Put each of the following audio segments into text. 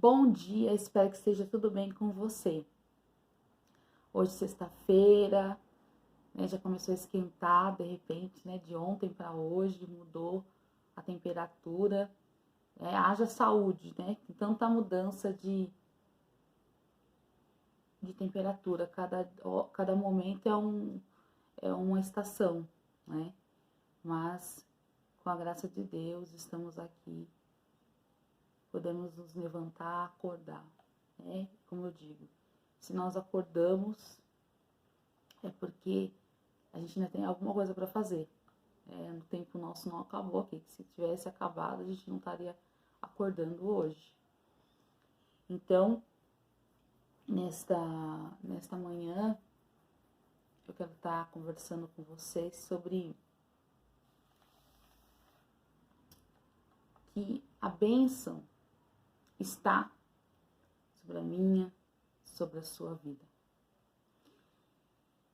Bom dia, espero que esteja tudo bem com você. Hoje, sexta-feira, né, já começou a esquentar, de repente, né, de ontem para hoje, mudou a temperatura. Haja saúde, né? Tanta mudança de temperatura, cada momento é uma estação, né? Mas, com a graça de Deus, estamos aqui, podemos nos levantar, acordar, né? Como eu digo, se nós acordamos, é porque a gente ainda tem alguma coisa para fazer. O tempo nosso não acabou aqui, que se tivesse acabado, a gente não estaria acordando hoje. Então, nesta manhã, eu quero estar conversando com vocês sobre que a bênção está sobre a minha, sobre a sua vida.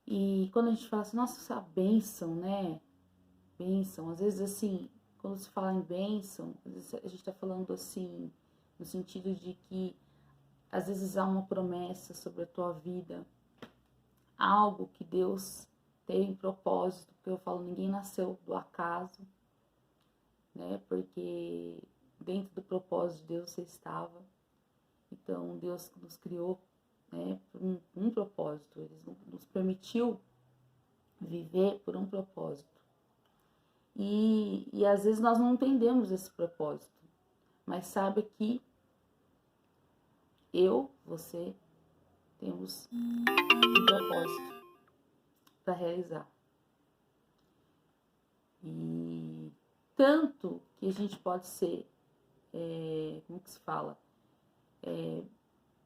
E quando a gente fala assim, nossa, essa bênção, né? Bênção, às vezes assim, quando se fala em bênção, às vezes a gente está falando assim, no sentido de que às vezes há uma promessa sobre a tua vida, algo que Deus tem propósito, porque eu falo, ninguém nasceu do acaso, né? Porque dentro do propósito de Deus você estava. Então Deus nos criou, né, por um propósito, Ele nos permitiu viver por um propósito. E às vezes nós não entendemos esse propósito, mas sabe que você, temos um propósito para realizar. E tanto que a gente pode ser, como que se fala?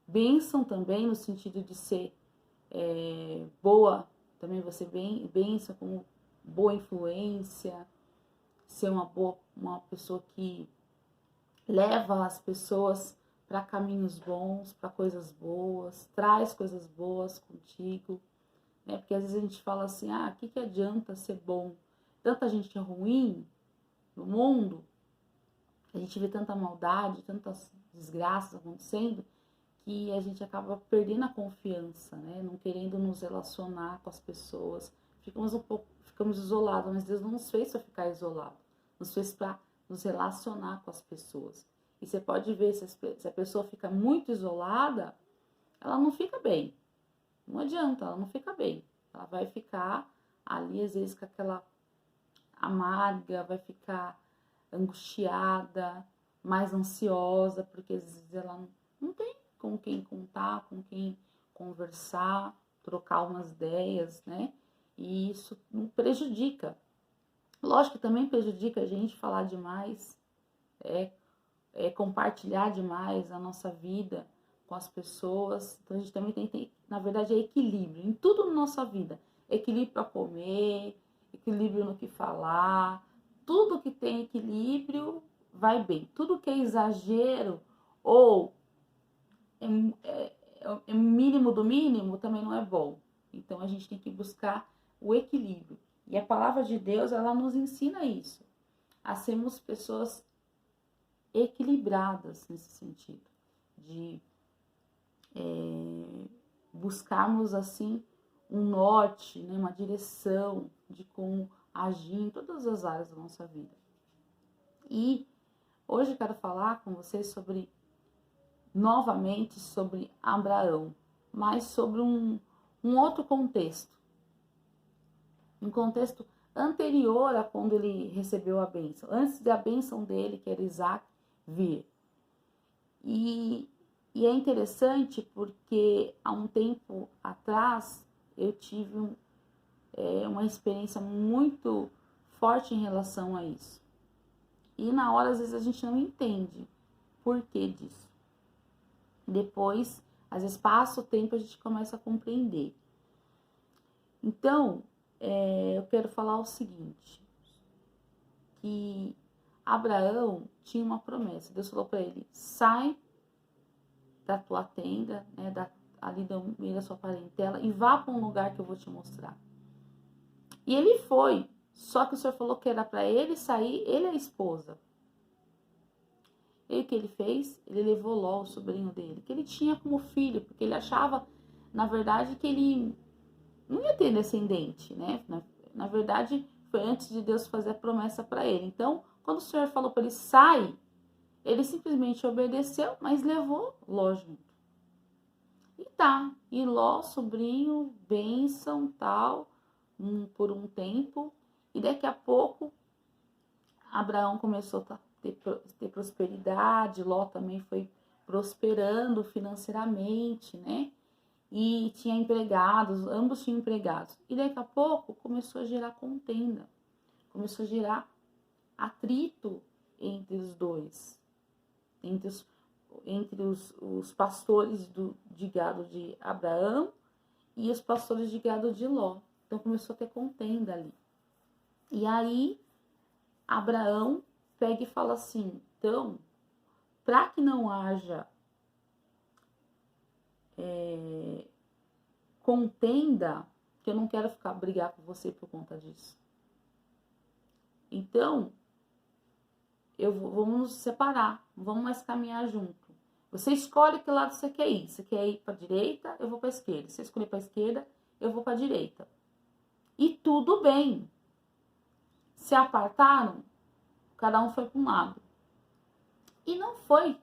Bênção também, no sentido de ser boa, também você bênção como boa influência, ser uma pessoa que leva as pessoas para caminhos bons, para coisas boas, traz coisas boas contigo, né? Porque às vezes a gente fala assim, o que adianta ser bom? Tanta gente ruim no mundo, a gente vê tanta maldade, tantas desgraças acontecendo, que a gente acaba perdendo a confiança, né? Não querendo nos relacionar com as pessoas, ficamos isolados, mas Deus não nos fez para ficar isolado, nos fez para nos relacionar com as pessoas. E você pode ver, se a pessoa fica muito isolada, ela não fica bem. Não adianta, ela não fica bem. Ela vai ficar ali, às vezes, com aquela amarga, vai ficar angustiada, mais ansiosa, porque às vezes ela não tem com quem contar, com quem conversar, trocar umas ideias, né? E isso prejudica. Lógico que também prejudica a gente falar demais, compartilhar demais a nossa vida com as pessoas. Então a gente também tem, na verdade, equilíbrio em tudo na nossa vida. Equilíbrio para comer, equilíbrio no que falar. Tudo que tem equilíbrio vai bem. Tudo que é exagero ou é mínimo do mínimo também não é bom. Então a gente tem que buscar o equilíbrio. E a palavra de Deus, ela nos ensina isso. A sermos pessoas equilibradas nesse sentido. De buscarmos assim um norte, né, uma direção de como agir em todas as áreas da nossa vida. E hoje eu quero falar com vocês novamente sobre Abraão, mas sobre um outro contexto. Um contexto anterior a quando ele recebeu a bênção, antes da bênção dele, que era Isaac, vir. E é interessante porque há um tempo atrás eu tive uma experiência muito forte em relação a isso. E na hora, às vezes, a gente não entende por que disso. Depois, às vezes, passa o tempo e a gente começa a compreender. Então, eu quero falar o seguinte, que Abraão tinha uma promessa. Deus falou para ele, sai da tua tenda, né, ali do meio da sua parentela, e vá para um lugar que eu vou te mostrar. E ele foi, só que o Senhor falou que era para ele sair, ele e a esposa. E o que ele fez? Ele levou Ló, o sobrinho dele, que ele tinha como filho, porque ele achava, na verdade, que ele não ia ter descendente, né? Na verdade, foi antes de Deus fazer a promessa para ele. Então, quando o Senhor falou para ele sair, ele simplesmente obedeceu, mas levou Ló junto. E tá, e Ló, sobrinho, bênção, tal, por um tempo. E daqui a pouco, Abraão começou a ter prosperidade, Ló também foi prosperando financeiramente, né? E tinha empregados, ambos tinham empregados. E daqui a pouco começou a gerar contenda, começou a gerar atrito entre os dois, entre os pastores de gado de Abraão e os pastores de gado de Ló. Então começou a ter contenda ali. E aí Abraão pega e fala assim, então, para que não haja contenda, que eu não quero ficar brigar com você por conta disso. Então, vamos nos separar, vamos mais caminhar junto. Você escolhe que lado você quer ir. Você quer ir para a direita, eu vou para a esquerda. Se você escolher para a esquerda, eu vou para a direita. E tudo bem. Se apartaram, cada um foi para um lado. E não foi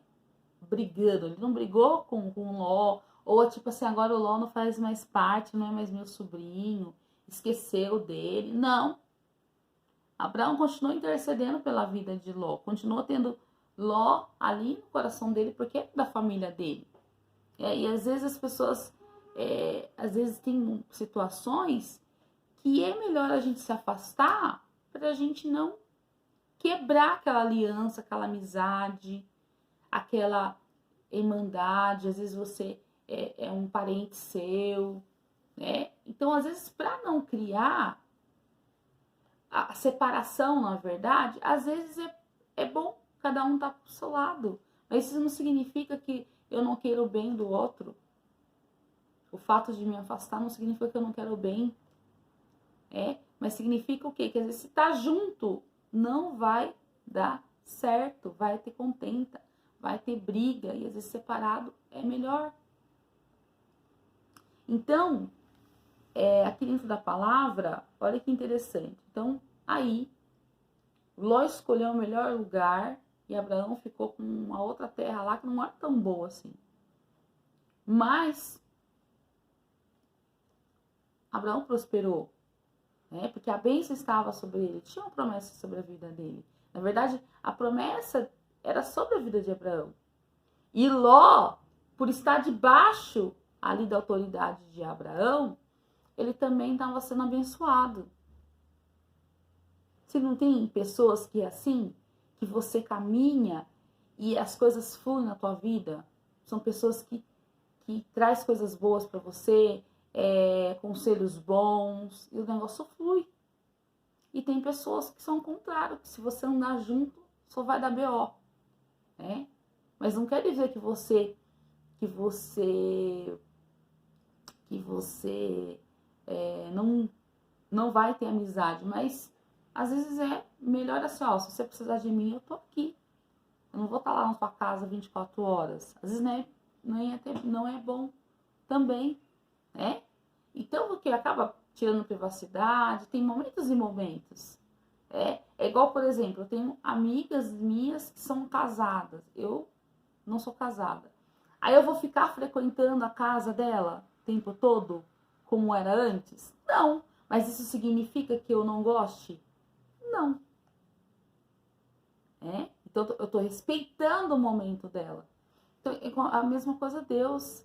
brigando, ele não brigou com o Ló, ou tipo assim, agora o Ló não faz mais parte, não é mais meu sobrinho, esqueceu dele. Não. Abraão continuou intercedendo pela vida de Ló, continuou tendo Ló ali no coração dele, porque é da família dele. E às vezes as pessoas, às vezes tem situações que é melhor a gente se afastar para a gente não quebrar aquela aliança, aquela amizade, aquela irmandade. Às vezes você é um parente seu, né? Então, às vezes, para não criar a separação, na verdade, às vezes é bom cada um tá pro seu lado. Mas isso não significa que eu não quero o bem do outro. O fato de me afastar não significa que eu não quero o bem. Mas significa o quê? Que às vezes se tá junto, não vai dar certo, vai ter contenta, vai ter briga, e às vezes separado é melhor. Então, aqui dentro da palavra, olha que interessante. Então, aí, Ló escolheu o melhor lugar e Abraão ficou com uma outra terra lá que não era tão boa assim. Mas, Abraão prosperou, né? Porque a bênção estava sobre ele, tinha uma promessa sobre a vida dele. Na verdade, a promessa era sobre a vida de Abraão. E Ló, por estar debaixo ali da autoridade de Abraão, ele também estava sendo abençoado. Se não tem pessoas que é assim, que você caminha e as coisas fluem na tua vida, são pessoas que traz coisas boas para você, conselhos bons, e o negócio flui. E tem pessoas que são o contrário, que se você andar junto, só vai dar BO, né? Mas não quer dizer que você não vai ter amizade, mas às vezes é melhor assim, ó, se você precisar de mim, eu tô aqui. Eu não vou estar lá na sua casa 24 horas. Às vezes não é bom também, né? Então, o que acaba tirando privacidade, tem momentos e momentos. É igual, por exemplo, eu tenho amigas minhas que são casadas. Eu não sou casada. Aí eu vou ficar frequentando a casa dela o tempo todo, como era antes? Não. Mas isso significa que eu não goste? Não. Então eu tô respeitando o momento dela. Então, a mesma coisa Deus.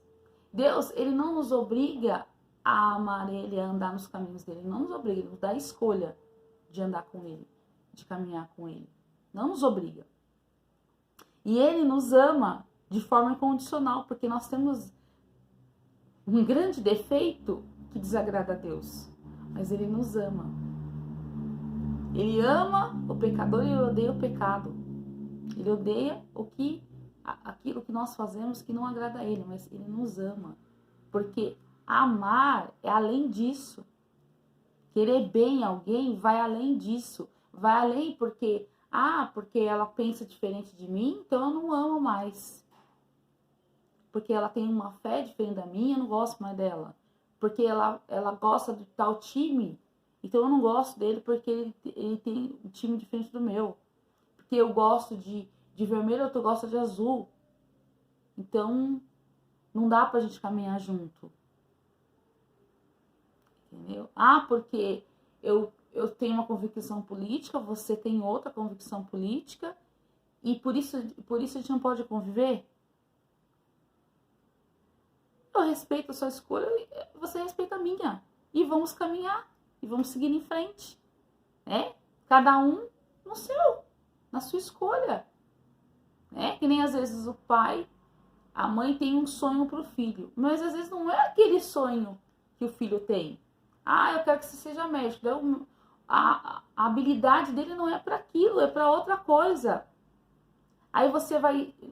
Deus, ele não nos obriga a amar ele, a andar nos caminhos dele. Ele não nos obriga, ele nos dá a escolha de andar com ele, de caminhar com ele. Não nos obriga. E ele nos ama de forma incondicional, porque nós temos um grande defeito que desagrada a Deus. Mas ele nos ama. Ele ama o pecador e ele odeia o pecado. Ele odeia aquilo que nós fazemos que não agrada a ele, mas ele nos ama. Porque amar é além disso. Querer bem alguém vai além disso. Vai além porque Ah, porque ela pensa diferente de mim, então eu não amo mais. Porque ela tem uma fé diferente da minha, eu não gosto mais dela. Porque ela gosta de tal time, então eu não gosto dele porque ele tem um time diferente do meu. Porque eu gosto de vermelho, outro gosta de azul. Então, não dá pra gente caminhar junto. Entendeu? Ah, porque eu tenho uma convicção política, você tem outra convicção política, e por isso a gente não pode conviver? Eu respeito a sua escolha, você respeita a minha. E vamos caminhar, e vamos seguir em frente. Né? Cada um no seu, na sua escolha. Né? Que nem às vezes o pai, a mãe tem um sonho pro filho, mas às vezes não é aquele sonho que o filho tem. Ah, eu quero que você seja médico. A habilidade dele não é para aquilo, é para outra coisa. Aí você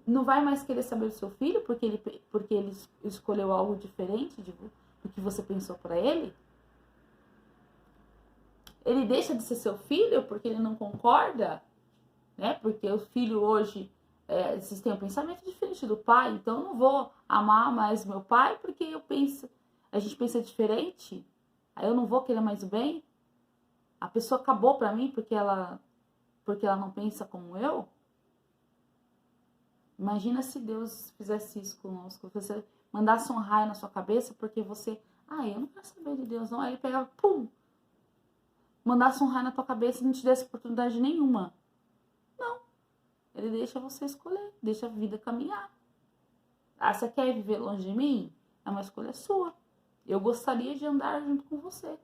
não vai mais querer saber do seu filho porque ele escolheu algo diferente do que você pensou para ele? Ele deixa de ser seu filho porque ele não concorda? Né? Porque o filho hoje, vocês têm um pensamento diferente do pai, então eu não vou amar mais meu pai porque a gente pensa diferente. Aí eu não vou querer mais o bem? A pessoa acabou pra mim porque ela não pensa como eu? Imagina se Deus fizesse isso conosco, você mandasse um raio na sua cabeça porque você, eu não quero saber de Deus não. Aí ele pegava, pum, mandasse um raio na tua cabeça e não te desse oportunidade nenhuma. Não, ele deixa você escolher, deixa a vida caminhar. Ah, você quer viver longe de mim? É uma escolha sua. Eu gostaria de andar junto com você.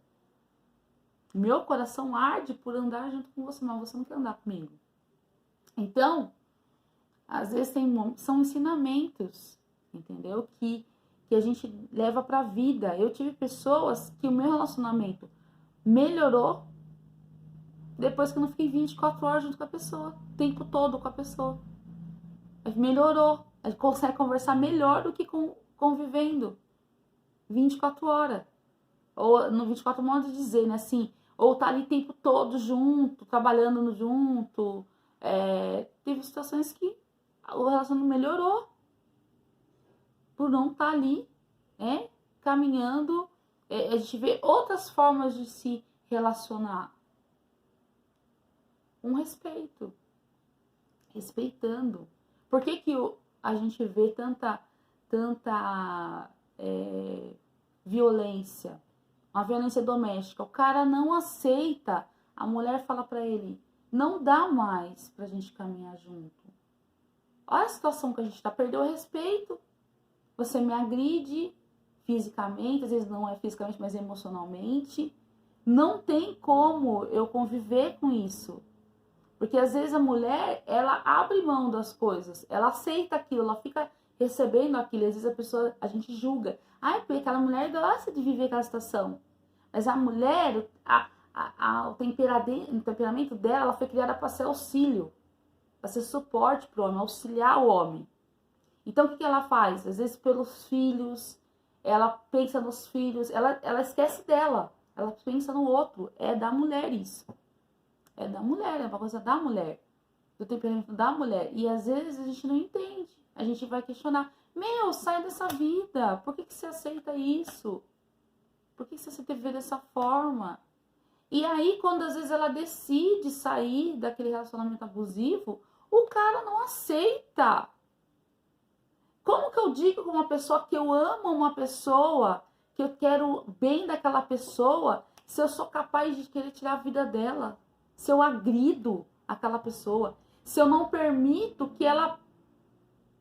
Meu coração arde por andar junto com você, mas você não quer andar comigo. Então, às vezes são ensinamentos, entendeu? Que a gente leva pra vida. Eu tive pessoas que o meu relacionamento melhorou depois que eu não fiquei 24 horas junto com a pessoa, o tempo todo com a pessoa. Melhorou. A gente consegue conversar melhor do que convivendo 24 horas. Ou no 24 modo de dizer, né? Assim, ou tá ali o tempo todo junto, trabalhando junto. Teve situações que o relacionamento melhorou por não estar ali, né? Caminhando. A gente vê outras formas de se relacionar. Um respeito. Respeitando. Por que a gente vê tanta violência? Uma violência doméstica. O cara não aceita. A mulher fala pra ele, não dá mais pra gente caminhar junto. Olha a situação que a gente tá. Perdeu o respeito. Você me agride fisicamente, às vezes não é fisicamente, mas emocionalmente. Não tem como eu conviver com isso. Porque às vezes a mulher, ela abre mão das coisas. Ela aceita aquilo, ela fica recebendo aquilo. Às vezes a gente julga. Ai, porque aquela mulher gosta de viver aquela situação. Mas a mulher, o temperamento dela, ela foi criada para ser auxílio, para ser suporte para o homem, auxiliar o homem. Então o que ela faz? Às vezes pelos filhos, ela pensa nos filhos, ela esquece dela, ela pensa no outro. É da mulher isso. É da mulher, é uma coisa da mulher, do temperamento da mulher. E às vezes a gente não entende. A gente vai questionar, sai dessa vida, por que você aceita isso? Por que você viver dessa forma? E aí, quando às vezes ela decide sair daquele relacionamento abusivo, o cara não aceita. Como que eu digo com uma pessoa que eu amo uma pessoa, que eu quero bem daquela pessoa, se eu sou capaz de querer tirar a vida dela? Se eu agrido aquela pessoa? Se eu não permito que ela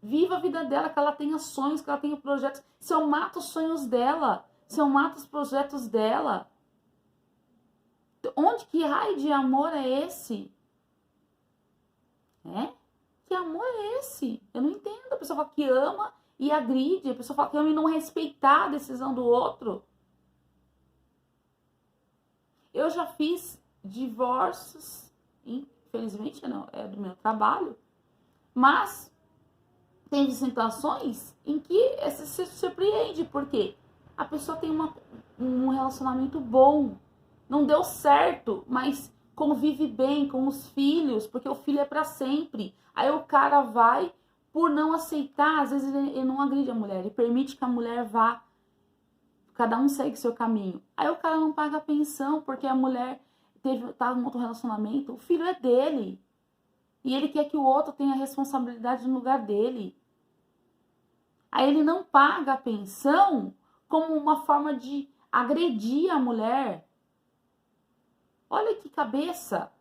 viva a vida dela, que ela tenha sonhos, que ela tenha projetos? Se eu mato os sonhos dela? Se eu mato os projetos dela? Onde que raio de amor é esse? Que amor é esse? Eu não entendo. A pessoa fala que ama e agride. A pessoa fala que ama e não respeitar a decisão do outro. Eu já fiz divórcios, infelizmente não, é do meu trabalho, mas tem situações em que você se surpreende, porque a pessoa tem um relacionamento bom, não deu certo, mas convive bem com os filhos, porque o filho é para sempre. Aí o cara vai, por não aceitar, às vezes ele não agride a mulher, ele permite que a mulher vá, cada um segue seu caminho. Aí o cara não paga a pensão, porque a mulher tá em outro relacionamento, o filho é dele. E ele quer que o outro tenha a responsabilidade no lugar dele. Aí ele não paga a pensão como uma forma de agredir a mulher. Olha que cabeça.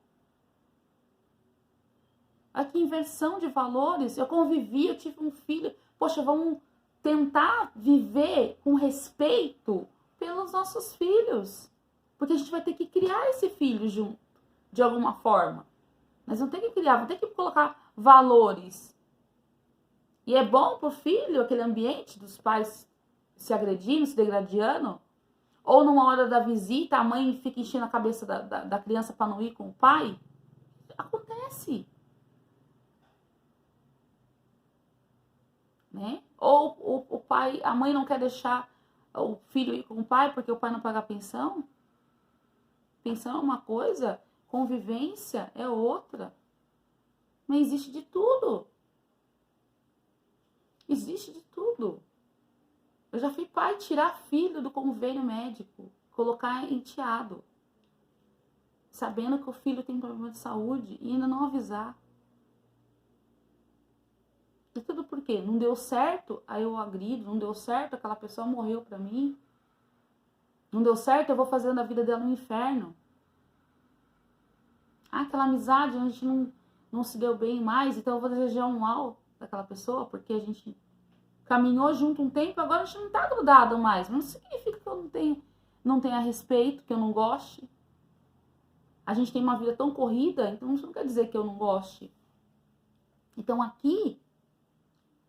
Olha que inversão de valores. Eu convivi, eu tive um filho. Poxa, vamos tentar viver com respeito pelos nossos filhos. Porque a gente vai ter que criar esse filho junto, de alguma forma. Mas não tem que criar, vamos ter que colocar valores. E é bom pro filho aquele ambiente dos pais se agredindo, se degradando. Ou numa hora da visita, a mãe fica enchendo a cabeça da criança para não ir com o pai. Acontece. Né? Ou o pai, a mãe não quer deixar o filho ir com o pai porque o pai não paga a pensão. Pensão é uma coisa, convivência é outra. Mas existe de tudo. Existe de tudo. Eu já fui pai tirar filho do convênio médico, colocar enteado, sabendo que o filho tem problema de saúde e ainda não avisar. E tudo por quê? Não deu certo, aí eu agrido, não deu certo, aquela pessoa morreu pra mim. Não deu certo, eu vou fazendo a vida dela no inferno. Ah, aquela amizade, a gente não se deu bem mais, então eu vou desejar um mal daquela pessoa, porque a gente caminhou junto um tempo, agora a gente não tá grudado mais. Mas não significa que eu não tenha respeito, que eu não goste. A gente tem uma vida tão corrida, então isso não quer dizer que eu não goste. Então aqui,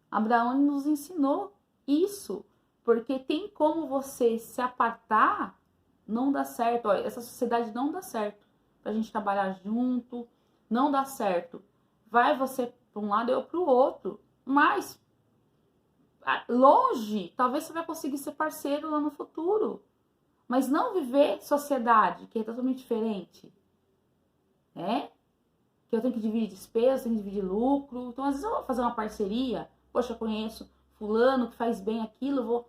Abraão nos ensinou isso, porque tem como você se apartar, não dá certo. Olha, essa sociedade não dá certo pra gente trabalhar junto, não dá certo. Vai você para um lado e eu para o outro, mas longe, talvez você vai conseguir ser parceiro lá no futuro, mas não viver sociedade, que é totalmente diferente, né? Que eu tenho que dividir despesas, tenho que dividir lucro, então às vezes eu vou fazer uma parceria, poxa, eu conheço fulano que faz bem aquilo,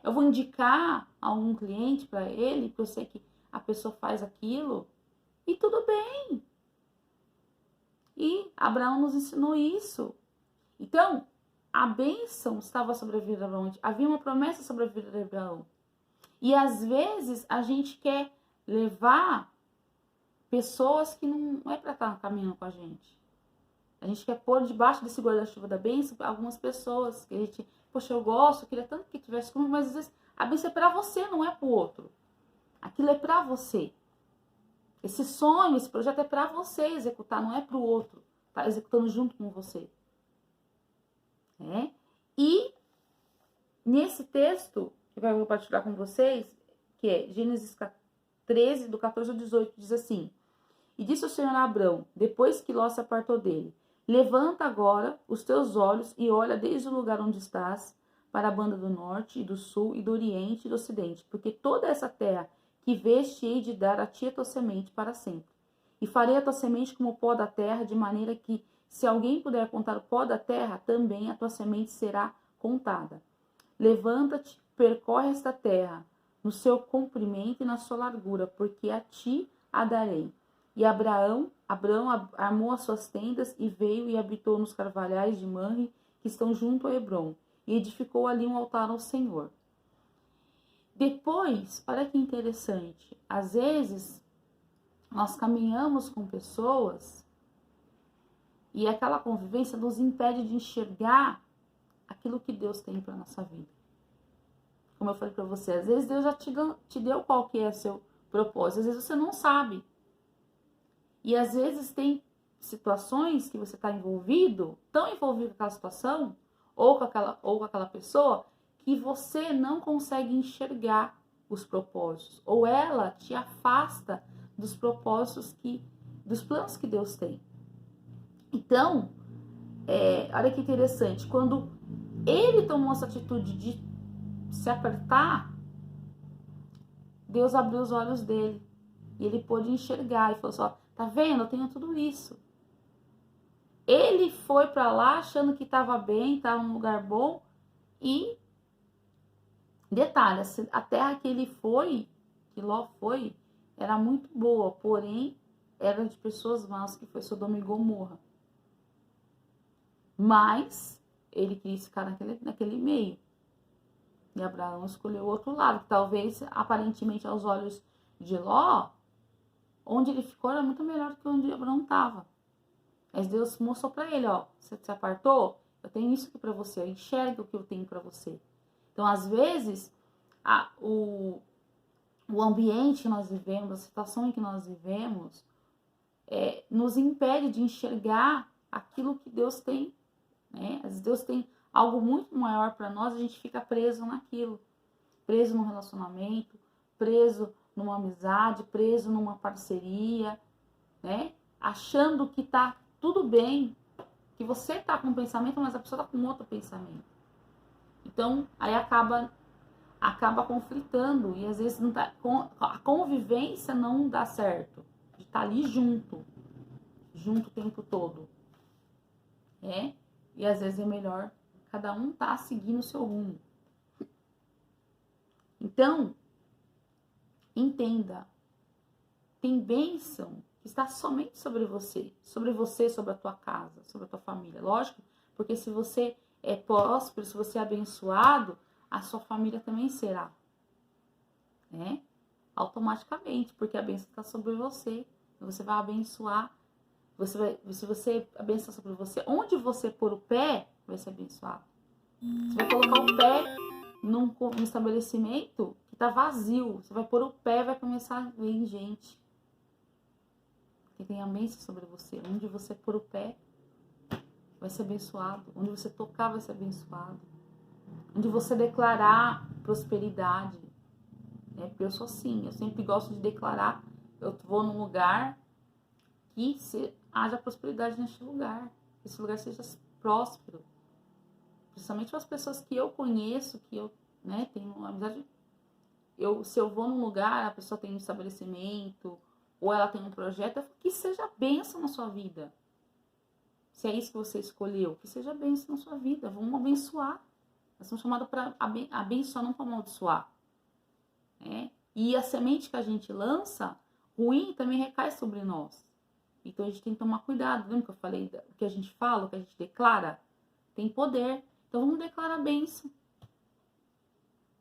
eu vou indicar algum cliente para ele, porque eu sei que a pessoa faz aquilo, e tudo bem. E Abraão nos ensinou isso. Então, a bênção estava sobre a vida de Abraão. Havia uma promessa sobre a vida de Abraão. E às vezes a gente quer levar pessoas que não é para estar caminhando com a gente. A gente quer pôr debaixo desse guarda-chuva da bênção algumas pessoas que a gente, poxa, eu gosto, eu queria tanto que tivesse comigo, mas às vezes a bênção é para você, não é para o outro. Aquilo é para você. Esse sonho, esse projeto é para você executar, não é para o outro. Tá executando junto com você. E nesse texto que eu vou compartilhar com vocês, que é Gênesis 13, do 14 ao 18, diz assim: E disse o Senhor a Abrão, depois que Ló se apartou dele: Levanta agora os teus olhos e olha desde o lugar onde estás, para a banda do norte e do sul e do oriente e do ocidente, porque toda essa terra que veste hei de dar a ti a tua semente para sempre. E farei a tua semente como o pó da terra, de maneira que, se alguém puder contar o pó da terra, também a tua semente será contada. Levanta-te, percorre esta terra, no seu comprimento e na sua largura, porque a ti a darei. E Abraão armou as suas tendas e veio e habitou nos carvalhais de Manre, que estão junto a Hebrom, e edificou ali um altar ao Senhor. Depois, olha que interessante, às vezes nós caminhamos com pessoas e aquela convivência nos impede de enxergar aquilo que Deus tem para nossa vida. Como eu falei para você, às vezes Deus já te deu qual que é o seu propósito, às vezes você não sabe. E às vezes tem situações que você está envolvido, tão envolvido com aquela situação, ou com aquela pessoa, que você não consegue enxergar os propósitos, ou ela te afasta dos propósitos dos planos que Deus tem. Então, olha que interessante, quando ele tomou essa atitude de se apertar, Deus abriu os olhos dele. E ele pôde enxergar e falou assim, ó, tá vendo? Eu tenho tudo isso. Ele foi para lá achando que estava bem, estava num lugar bom. E, detalhe, a terra que ele foi, que Ló foi, era muito boa, porém, era de pessoas más, que foi Sodoma e Gomorra. Mas, ele quis ficar naquele meio. E Abraão escolheu o outro lado, que talvez, aparentemente, aos olhos de Ló, onde ele ficou era muito melhor do que onde Abraão estava. Mas Deus mostrou para ele, ó, você se apartou? Eu tenho isso aqui para você, enxerga o que eu tenho para você. Então, às vezes, o ambiente que nós vivemos, a situação em que nós vivemos, nos impede de enxergar aquilo que Deus tem, né? Às vezes Deus tem algo muito maior para nós, a gente fica preso naquilo, preso num relacionamento, preso numa amizade, preso numa parceria, né? Achando que tá tudo bem, que você tá com um pensamento, mas a pessoa tá com outro pensamento. Então, aí acaba conflitando e às vezes não tá, a convivência não dá certo, de estar ali junto o tempo todo, né? E às vezes é melhor cada um tá seguindo o seu rumo. Então, entenda, tem bênção que está somente sobre você, sobre a tua casa, sobre a tua família. Lógico, porque se você é próspero, se você é abençoado, a sua família também será, né? Automaticamente, porque a bênção está sobre você. Você vai abençoar. Se você abençoar sobre você, onde você pôr o pé, vai ser abençoado. Você vai colocar o pé num estabelecimento que está vazio. Você vai pôr o pé, vai começar a vir gente que tem a bênção sobre você. Onde você pôr o pé, vai ser abençoado. Onde você tocar, vai ser abençoado. Onde você declarar prosperidade. Porque eu sou assim, eu sempre gosto de declarar. Eu vou num lugar que haja prosperidade neste lugar. Que esse lugar seja próspero. Principalmente para as pessoas que eu conheço, que eu tenho uma amizade. Se eu vou num lugar, a pessoa tem um estabelecimento, ou ela tem um projeto, que seja bênção na sua vida. Se é isso que você escolheu, que seja bênção na sua vida. Vamos abençoar. Nós somos chamados para abençoar, não para amaldiçoar. Né? E a semente que a gente lança, ruim, também recai sobre nós. Então a gente tem que tomar cuidado. Lembra que eu falei o que a gente fala, o que a gente declara? Tem poder. Então vamos declarar bênção.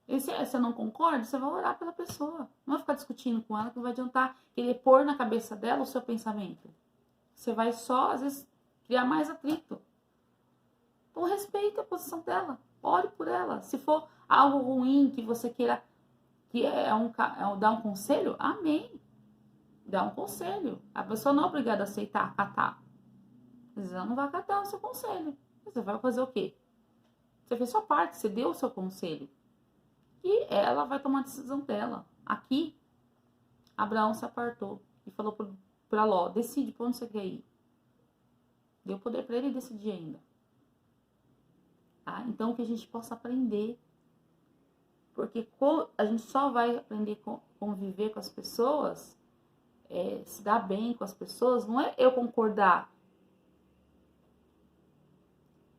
E se você não concorda, você vai orar pela pessoa. Não vai ficar discutindo com ela, que não vai adiantar querer pôr na cabeça dela o seu pensamento. Você vai só, às vezes, criar mais atrito. Então respeite a posição dela. Ore por ela. Se for algo ruim que você queira, que dar um conselho, amém. Dá um conselho. A pessoa não é obrigada a aceitar, acatar. Às vezes ela não vai acatar o seu conselho. Você vai fazer o quê? Você fez sua parte, você deu o seu conselho. E ela vai tomar a decisão dela. Aqui, Abraão se apartou e falou para Ló, decide para onde você quer ir. Deu poder para ele decidir ainda. Tá? Então, que a gente possa aprender. Porque a gente só vai aprender a conviver com as pessoas, se dar bem com as pessoas, não é eu concordar.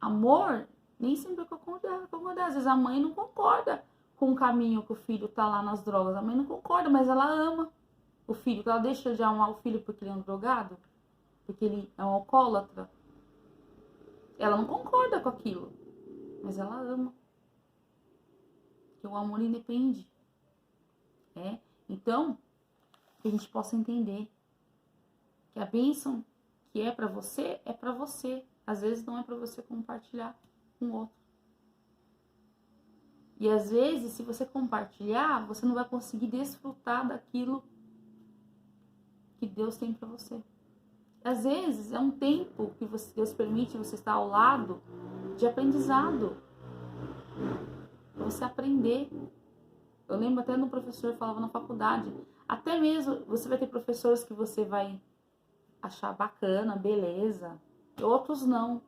Amor, nem sempre eu concordar. Às vezes a mãe não concorda com o caminho que o filho tá lá nas drogas. A mãe não concorda, mas ela ama o filho. Ela deixa de amar o filho porque ele é um drogado? Porque ele é um alcoólatra? Ela não concorda com aquilo, mas ela ama. Porque o amor independe. Então, que a gente possa entender que a bênção que é para você, é para você. Às vezes não é para você compartilhar com o outro. E às vezes, se você compartilhar, você não vai conseguir desfrutar daquilo que Deus tem para você. Às vezes, é um tempo que Deus permite você estar ao lado de aprendizado. Para você aprender. Eu lembro até no professor falava na faculdade. Até mesmo, você vai ter professores que você vai achar bacana, beleza. Outros não.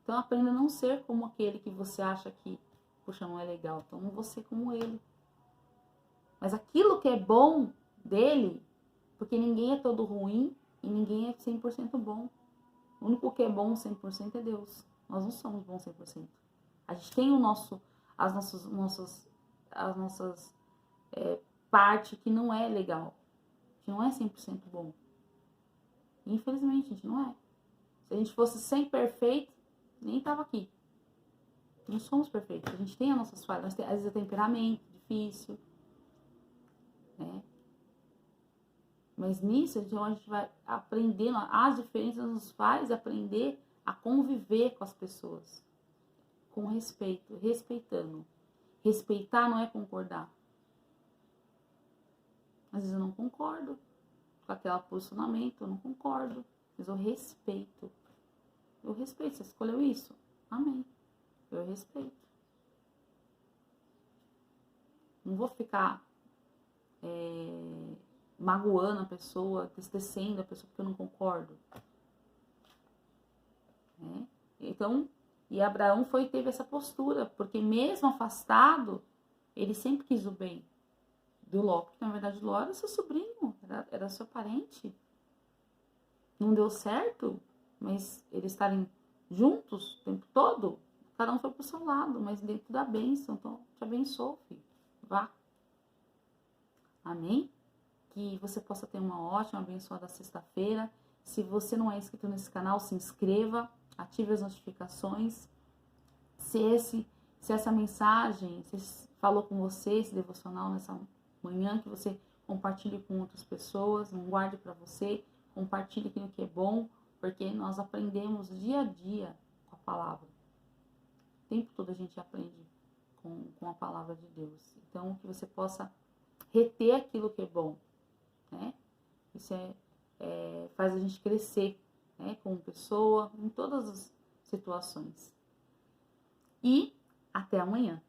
Então aprenda a não ser como aquele que você acha que, puxa, não é legal. Então não vou ser como ele. Mas aquilo que é bom dele, porque ninguém é todo ruim e ninguém é 100% bom. O único que é bom 100% é Deus. Nós não somos bons 100%. A gente tem as nossas parte que não é legal, que não é 100% bom. Infelizmente, a gente não é. Se a gente fosse 100% perfeito, nem tava aqui. Não somos perfeitos. A gente tem as nossas falhas. Às vezes é temperamento difícil, né? Mas nisso, então, a gente vai aprendendo. As diferenças nos faz aprender a conviver com as pessoas. Com respeito, respeitando. Respeitar não é concordar. Às vezes eu não concordo com aquele posicionamento, eu não concordo. Mas eu respeito. Eu respeito. Você escolheu isso? Amém. Eu respeito. Não vou ficar magoando a pessoa, entristecendo a pessoa porque eu não concordo. Né? Então, e Abraão teve essa postura, porque mesmo afastado, ele sempre quis o bem do Ló, porque na verdade Ló era seu sobrinho, era seu parente. Não deu certo, mas eles estarem juntos o tempo todo, cada um foi pro seu lado, mas dentro da bênção. Então, te abençoo, filho. Vá. Amém? Que você possa ter uma ótima, abençoada sexta-feira. Se você não é inscrito nesse canal, se inscreva, ative as notificações. Se essa mensagem falou com você, esse devocional nessa manhã, que você compartilhe com outras pessoas, não guarde para você, compartilhe aquilo que é bom, porque nós aprendemos dia a dia com a palavra. O tempo todo a gente aprende com a palavra de Deus. Então, que você possa reter aquilo que é bom, né? Isso faz a gente crescer, né? Como pessoa, em todas as situações. E até amanhã.